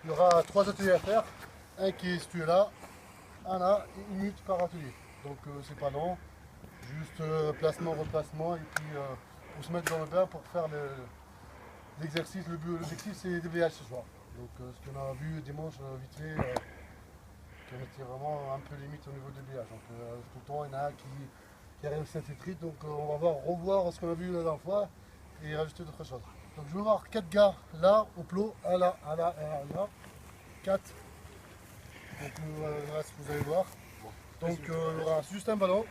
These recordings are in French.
Il y aura 3 ateliers à faire. Un qui est situé là, un là, et 1 minute par atelier. Donc c'est pas long. Juste placement, replacement, et puis pour se mettre dans le bain pour faire l'exercice. L'objectif c'est le débrayage ce soir. Donc ce qu'on a vu dimanche vite fait, qu'on était vraiment un peu limite au niveau du débrayage. Donc tout le temps il y en a un qui a réussi à être donc on va revoir ce qu'on a vu la dernière fois et rajouter d'autres choses. Donc je vais voir 4 gars là au plot, un là, un là, un là, 4. Donc le reste vous allez voir. Donc il y aura juste un ballon.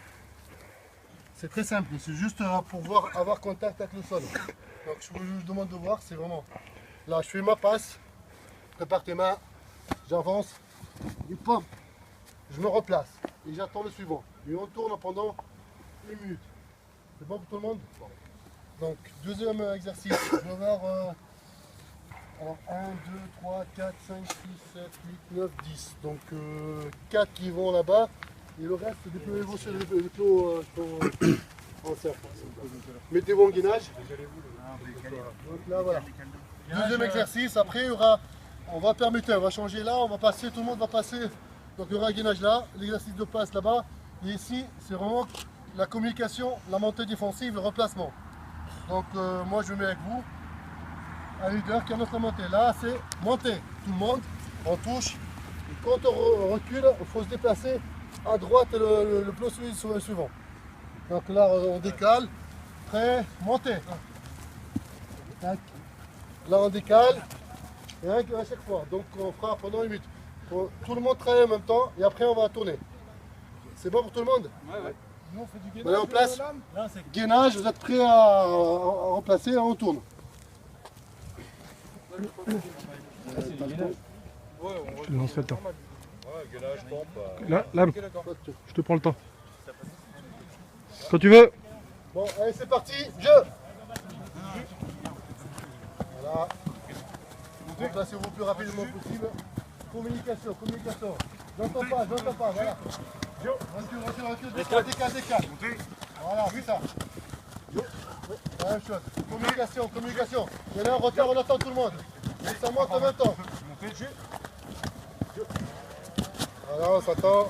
C'est très simple, c'est juste pour avoir contact avec le sol. Donc je vous demande de voir, c'est vraiment là je fais ma passe, prépare tes mains, j'avance, et pom, je me replace et j'attends le suivant. Et on tourne pendant 1 minute. C'est bon pour tout le monde? Donc deuxième exercice, je vais avoir alors 1, 2, 3, 4, 5, 6, 7, 8, 9, 10. Donc 4 qui vont là-bas. Et le reste, déployez-vous sur les plots en cercle. Mettez-vous en gainage. Donc là, voilà. Deuxième exercice. Après, il y aura, on va permuter, on va changer là, on va passer, tout le monde va passer. Donc il y aura un gainage là, l'exercice de passe là-bas. Et ici, c'est vraiment la communication, la montée défensive, le remplacement. Donc moi, je mets avec vous un leader qui annonce la montée. Là, c'est monter. Tout le monde, on touche. Et quand on recule, il faut se déplacer à droite le plot suivant. Donc là on décale, prêt, montez. Là on décale, et un à chaque fois. Donc on fera pendant 1 minute. Tout le monde travaille en même temps et après on va tourner. C'est bon pour tout le monde? Ouais. Nous on fait du Allez, gainage. on place. Là, Gainage, vous êtes prêts à remplacer et on tourne. Je te lance le temps. Ouais, gainage, pompe. Là, je te prends le temps. Quand tu veux. Bon, allez, c'est parti, jeu. Voilà. Remplacez-vous le plus rapidement possible. Communication. J'entends pas, voilà. Recule, décale. Voilà, c'est ça. La même chose. Communication. Il y en a un retard, on attend tout le monde. Et ça monte en même temps. Voilà, on s'attend.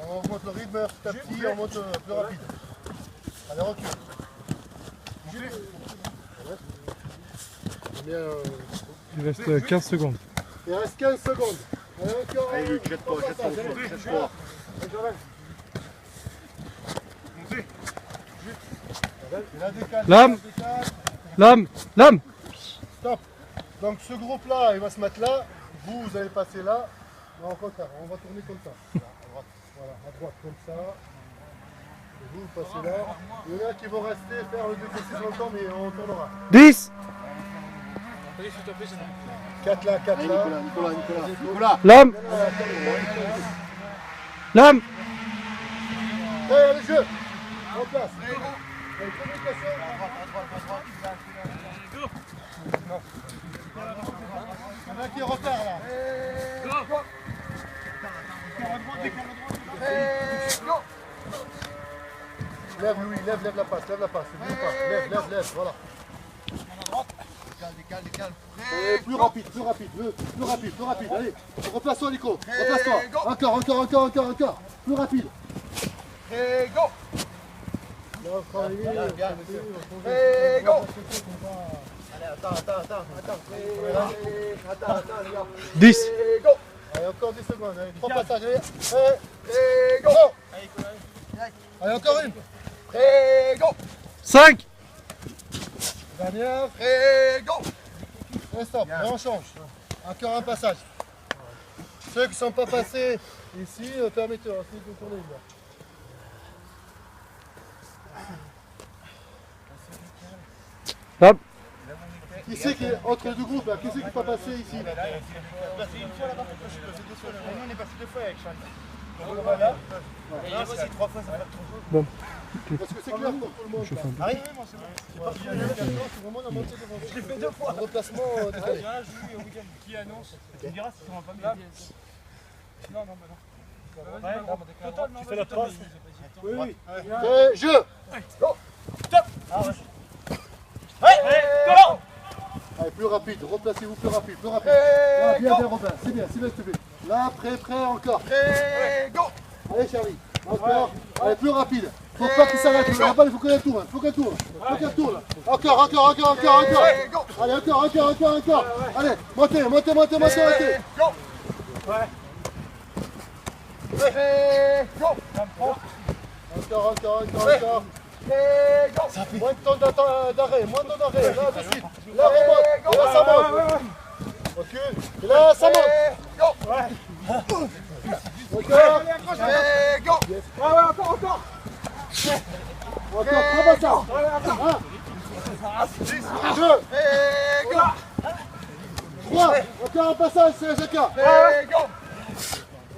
On augmente le rythme petit à petit, on monte plus rapide. Allez, recule. Il reste 15 secondes. Il reste 15 secondes. Allez, encore. Allez, Luc, jette-toi. Lame. Stop. Donc ce groupe-là, il va se mettre là. Vous allez passer là. Non, au contraire, on va tourner comme ça. Voilà, à droite, comme ça. Et vous passez là. Il y en a qui vont rester faire le exercice longtemps, mais on tournera. 10. 4 là. Nicolas. Lame. Allez, le jeu. En place. Allez, communication. Il y en a qui repèrent là. Lève Louis, lève la passe, lève, voilà. Décale. Plus rapide, allez, replace-toi Nico, replace-toi. Encore. Plus rapide. Et go. Et go. Attends, les gars. 10. Allez, encore 10 secondes, allez, 3 passages, et go. Allez, encore une. Et go. 5. Dernière. Et go. Et stop, et on change. Encore un passage. Ceux qui ne sont pas passés ici, permettez-leur aussi de tourner. Lame. Qui c'est qui est entre les deux groupes là? Qui c'est qui n'est pas passé ici? Nous on est passé 2 fois avec Charles. Et il y a aussi 3 fois, ça fait trop. Bon. Parce que c'est clair pour tout le monde. Là. Ah oui, moi c'est bon. C'est vraiment la montée devant. Je l'ai fait 2 fois. Le replacement décalé. Ah, j'ai eu au week-end. Qui annonce? Tu me diras si ça va pas bien. Non, bah non. Ouais, total, non, tu fais la trace. Oui. Et jeu. Go. Top. Ouais, go. Allez, plus rapide, replacez-vous plus rapide, plus rapide. Et Là, bien, go. bien, Robin, c'est bien, s'il te plaît. Là, prêt, encore. Et go. Allez, Charlie, encore. Allez, plus rapide. Faut pas qu'il s'arrête. La balle, il faut qu'elle tourne. Faut qu'elle tourne. Encore. Et go. Allez, encore. Allez, montez. Et go. Ouais. Et go. Encore. Et go. Moins de temps d'arrêt, Là, de suite. Là, remonte. Et là, ça monte. Recule. Et là, ça monte. Et go. Encore. Et go. Encore. Encore. Prends pas ça. 1, 2, Et go. 3. Encore un passage, c'est Jacques. Et go.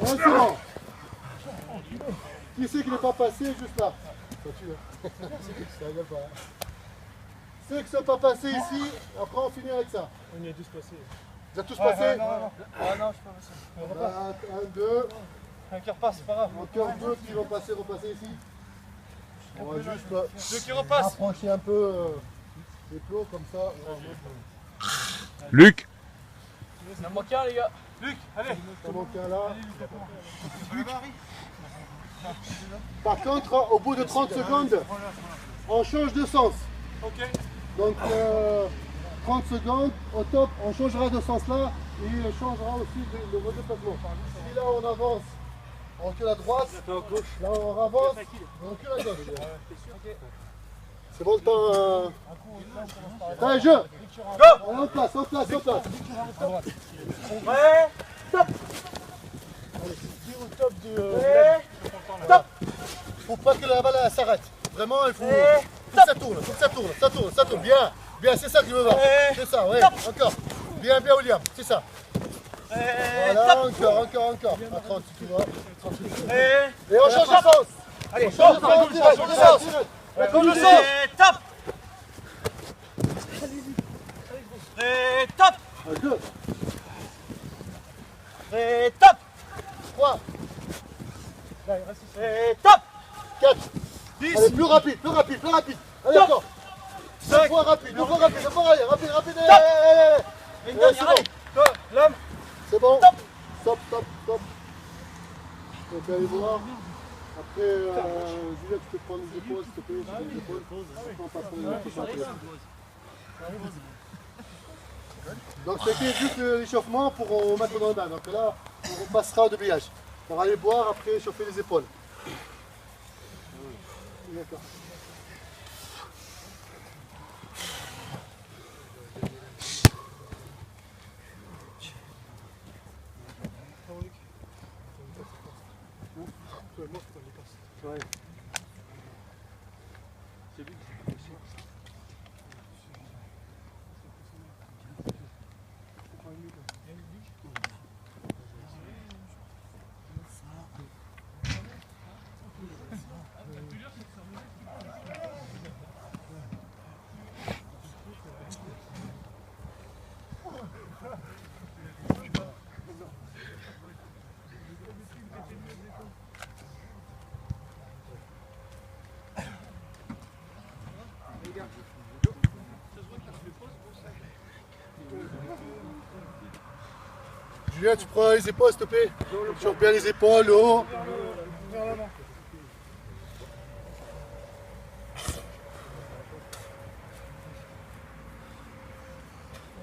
C'est bon. Qui c'est qui n'est pas passé juste là? Ça rigole pas. Ceux qui ne sont pas passés ici, après on finit avec ça. On y est tous passés. Vous êtes tous passés? Non, je suis pas passé. 1, 2. Un qui repasse, c'est pas grave. Encore deux qui vont repasser ici. On va juste Ceux qui repassent. rapprocher un peu les plots comme ça. Luc. Il en manque un, les gars. Luc, allez. Ça manque un là. Par contre, au bout de 30 secondes, on change de sens. Ok. Donc 30 secondes, au top, on changera de sens là et on changera aussi de redéplacement. Si là on avance, on recule à droite, là on avance, on recule à gauche. C'est bon le temps. Allez, jeu. On est en place. Ouais. Top. Tire au top du. Top. Faut pas que la balle elle s'arrête. Vraiment, il faut que ça tourne. Bien, c'est ça que je veux voir. C'est ça, ouais. Encore. Bien, William. C'est ça. Voilà, encore. À 30 si tu vois. Et on change de sens. Allez, On change de sens. Comme le sens. Top. Et top. 2, Et top. 3, Et top. 4. 10. Allez, plus rapide. Allez, Top. encore. 2 fois rapide. Rapide. Une Ouais, dernière, c'est allez. Toi, l'homme. C'est bon. Top. Stop. Donc allez voir. Après, Juliette, tu peux prendre les épaules, s'il te plaît. On passe pour les épaules. Donc c'était juste l'échauffement pour mettre dans le bain. Donc là, on repassera au déblayage. On va aller boire, après chauffer les épaules. D'accord. Ouais. Julien, tu prends les épaules, s'il te plaît. Chauffe bien les épaules, le haut.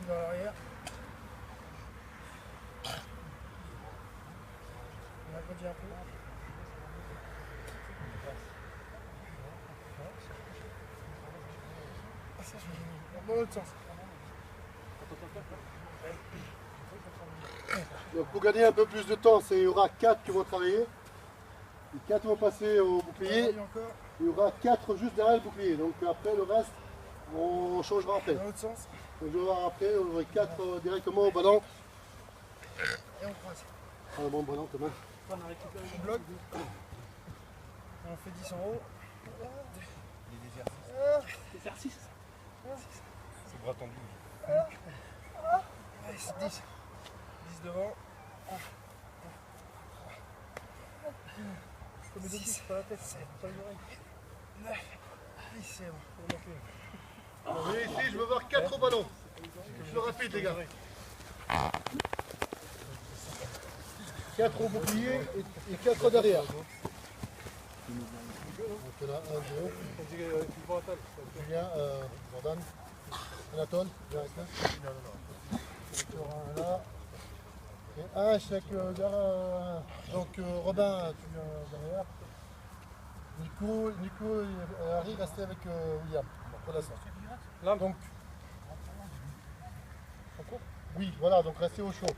Vers l'arrière. On agrandit un peu. Dans l'autre sens. Donc pour gagner un peu plus de temps, il y aura 4 qui vont travailler. Les 4 vont passer au bouclier. Il y aura 4 juste derrière le bouclier. Donc après le reste, on changera après. Dans l'autre sens. On jouera après, on aura 4 directement au ballon. Et on croise. Ah bon ballon quand même. On récupère le bloc. On fait 10 en haut. Exercice. C'est bras tendu. Allez, c'est 10. 10 devant. Comme les autres, pas la tête, pas les oreilles. 9. Oui, ici, je veux voir 4 ballons. Je suis rapide, les gars. 4 au bouclier et 4 derrière. Donc là, 1, 2. Julien, Jordan, Anatole, viens avec moi. Un là. Et un chaque derrière. Donc Robin, tu viens derrière. Nico et Harry, restez avec William. Pour l'instant. Là, donc. Encore ? Oui, voilà, donc restez au chaud.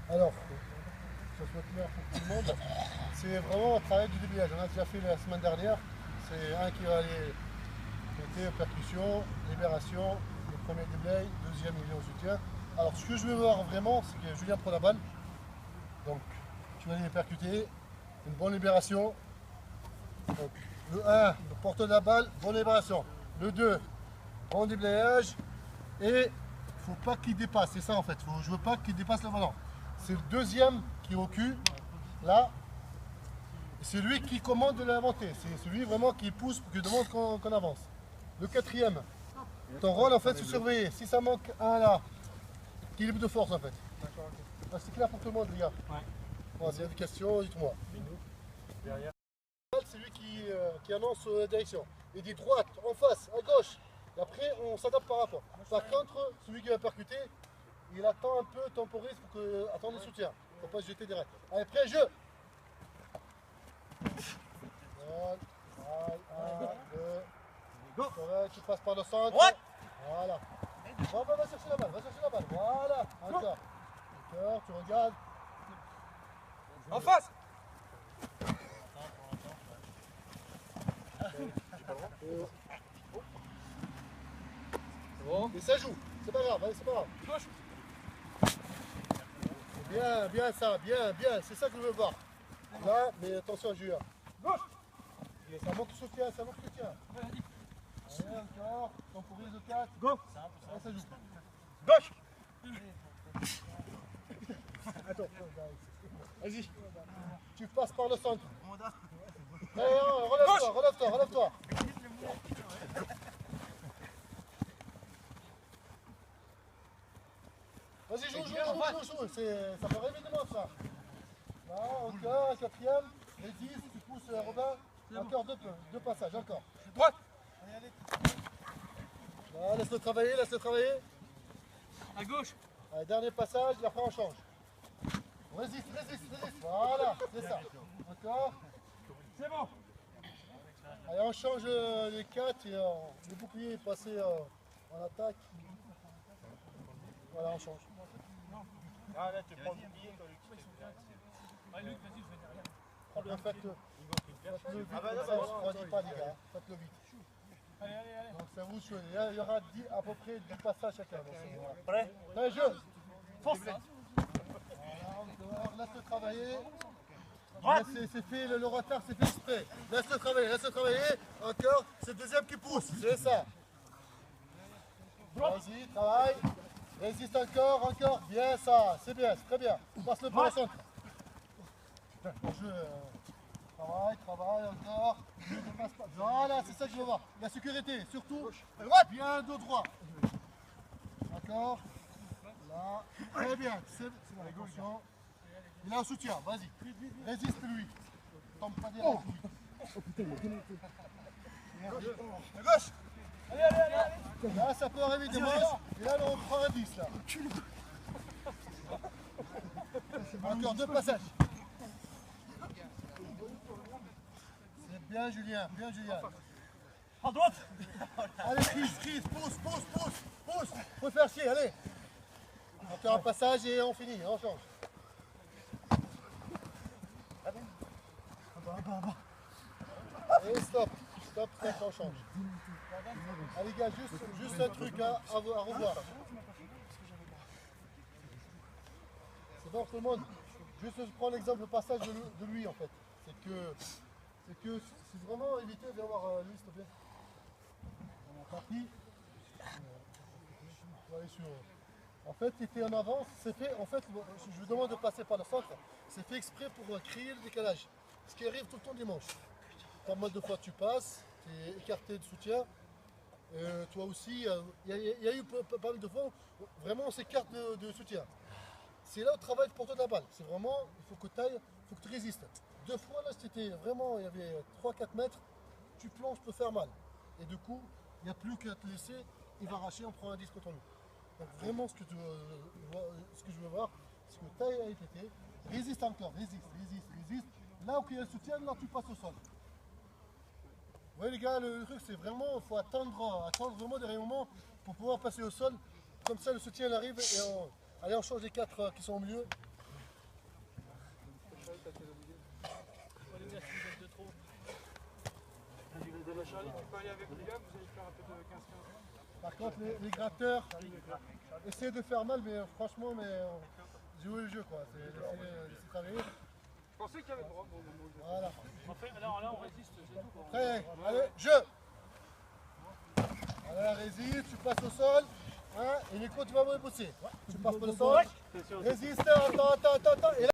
Alors, que ce soit clair pour tout le monde, c'est vraiment un travail du déblayage. On a déjà fait la semaine dernière. C'est un qui va aller côté percussion, libération, le premier déblai, deuxième il est au soutien. Alors ce que je veux voir vraiment, c'est que Julien prend la balle. Donc tu vas aller percuter, une bonne libération. Donc, le 1, le porteur de la balle, bonne libération. Le 2, bon déblayage. Et il ne faut pas qu'il dépasse, c'est ça en fait. Je ne veux pas qu'il dépasse le ballon. C'est le deuxième qui est au cul, là. C'est lui qui commande de l'inventer. C'est celui vraiment qui pousse pour qu'il demande qu'on avance. Le quatrième, ton rôle en fait c'est surveiller. Si ça manque un là, équilibre de force en fait. C'est clair pour tout le monde les gars. Bon, s'il y a des questions, dites-moi. C'est lui qui annonce la direction. Il dit droite, en face, à gauche. Et après on s'adapte par rapport. Par contre, celui qui va percuter, il attend un peu, temporise pour que attendre le soutien. Il ne faut pas se jeter direct. Allez, prêt, jeu. 1, 2. Tu passes par le centre. Voilà. Va chercher la balle, Voilà. Encore. Encore, tu regardes. en face. Et ça joue. C'est pas grave, allez, c'est pas grave. Bien ça, bien. C'est ça que je veux voir. Là, mais attention, Julien. Gauche. Ça manque de soutien. Allez, encore. Temporise de 4. Go. Allez, ça joue. Gauche. Attends. Vas-y. Tu passes par le centre. Allez, relève-toi. Vas-y, joue. Ça paraît évidemment ça. Là, encore, un quatrième. Les 10, tu pousses Robin. Encore deux passages, encore. Droite. Là, laisse-le travailler. À gauche. Allez, dernier passage, et après on change. Résiste. Voilà, c'est ça. Encore. C'est bon. Allez, on change les 4 et le bouclier est passé en attaque. Voilà, on change. Ah là, tu prends le bouclier. Très bien, faites-le vite, Ah bah, comme ça, on ne se refroidit pas les gars. Faites-le vite. Allez. Donc ça vous choisit. Il y aura à peu près 10 passages chacun. Prêt. Allez, jeu. Force. Voilà, encore. Laisse-le travailler. C'est fait, le retard c'est fait exprès. Laisse-le travailler. Encore. C'est le deuxième qui pousse. C'est ça. Vas-y, travaille. Résiste encore. Bien ça. C'est bien, c'est très bien. Passe-le pour le centre. Travaille encore. Ne dépasse pas. Voilà, c'est ça que je veux voir. La sécurité, surtout. Bien dos droit. D'accord. Là. Très bien. C'est bon, attention. Il a un soutien, vas-y. Résiste lui. Tombe pas direct. À gauche. Allez. Là, ça peut arriver des manches. Et là, on prend un 10 là. Encore 2 passages. C'est bien Julien. À droite. Allez, crise, pousse. Faut faire chier, allez. Encore un passage et on finit, on change. Et stop, on change. Allez les gars, juste un truc à revoir. C'est bon tout le monde. Juste je prends l'exemple, le passage de lui en fait. C'est vraiment éviter d'avoir lui s'il te plaît. Parti. En fait, il était en avance, c'est fait, en fait, je vous demande de passer par le centre, c'est fait exprès pour créer le décalage. Ce qui arrive tout le temps dimanche. Pas mal de fois tu passes, tu es écarté de soutien. Toi aussi, il y a eu pas mal de fois où vraiment on s'écarte de soutien. C'est là où travaille pour toi ta balle. C'est vraiment, il faut que tu ailles, il faut que tu résistes. 2 fois là, c'était vraiment, il y avait 3-4 mètres, tu plonges, tu peux faire mal. Et du coup, il n'y a plus qu'à te laisser, il va arracher, on prend un disque contre nous. Donc vraiment, ce que je veux voir, c'est que tu ailles à péter, résiste encore, résiste. Là où il y a le soutien, là tu passes au sol. Vous voyez les gars, le truc c'est vraiment, il faut attendre vraiment des moments pour pouvoir passer au sol. Comme ça le soutien il arrive et allez, on change les 4 qui sont au milieu. Charlie, tu peux aller avec les gars, vous allez faire un peu de 15-15. Par contre les gratteurs, essayez de faire mal, mais franchement, jouez le jeu quoi, laissez travailler. Je pensais qu'il y avait le droit. Voilà. En fait, là, on résiste, c'est tout. Prêt, allez, jeu. Allez, résiste, tu passes au sol. Hein, et les coups, tu vas me pousser. Tu passes au sol, résiste, attends. Et là,